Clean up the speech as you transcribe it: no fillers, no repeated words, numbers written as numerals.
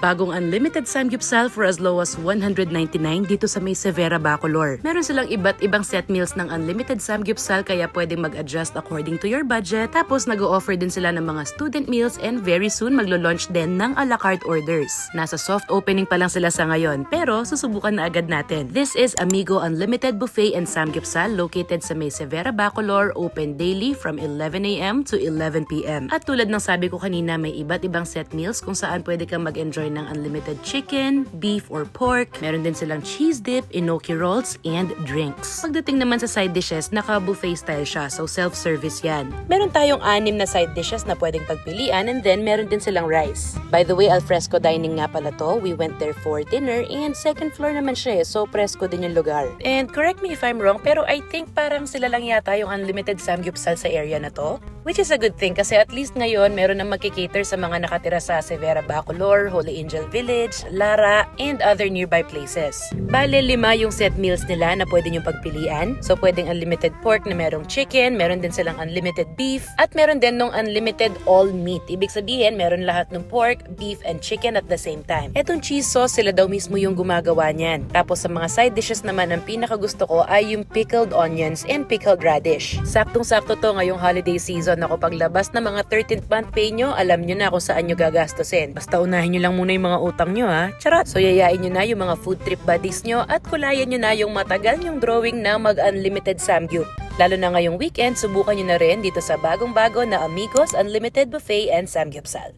Bagong unlimited samgyeopsal for as low as 199 dito sa may Severa, Bacolor. Meron silang iba't ibang set meals ng unlimited samgyeopsal kaya pwedeng mag-adjust according to your budget. Tapos nag-o-offer din sila ng mga student meals and very soon maglo-launch din ng a la carte orders. Nasa soft opening pa lang sila sa ngayon pero susubukan na agad natin. This is Amigo Unlimited Buffet and Samgyeopsal located sa may Severa, Bacolor, open daily from 11 a.m. to 11 p.m. At tulad ng sabi ko kanina, may iba't ibang set meals kung saan pwede kang mag-enjoy ng unlimited chicken, beef or pork. Meron din silang cheese dip, enoki rolls, and drinks. Pagdating naman sa side dishes, naka-buffet style siya, so self-service yan. Meron tayong 6 na side dishes na pwedeng pagpilian and then meron din silang rice. By the way, alfresco dining nga pala to. We went there for dinner and second floor naman siya, so presko din yung lugar. And correct me if I'm wrong, pero I think parang sila lang yata yung unlimited samgyeopsal sa area na to. Which is a good thing kasi at least ngayon meron na magkikater sa mga nakatira sa Severa, Bacolor, Holy Angel Village, Lara, and other nearby places. Bale, 5 yung set meals nila na pwede nyo pagpilian. So pwedeng unlimited pork na merong chicken, meron din silang unlimited beef, at meron din nung unlimited all meat. Ibig sabihin, meron lahat ng pork, beef, and chicken at the same time. Etong cheese sauce, sila daw mismo yung gumagawa niyan. Tapos sa mga side dishes naman, ang pinakagusto ko ay yung pickled onions and pickled radish. Saktong-sakto to ngayong holiday season. Ako paglabas na mga 13th month pay nyo, alam nyo na kung saan nyo gagastusin. Basta unahin nyo lang muna yung mga utang nyo ha. Charot! So yayain nyo na yung mga food trip buddies nyo at kulayan nyo na yung matagal nyong drawing na mag-unlimited samgyup. Lalo na ngayong weekend, subukan nyo na rin dito sa bagong-bago na Amigos Unlimited Buffet and Samgyeopsal.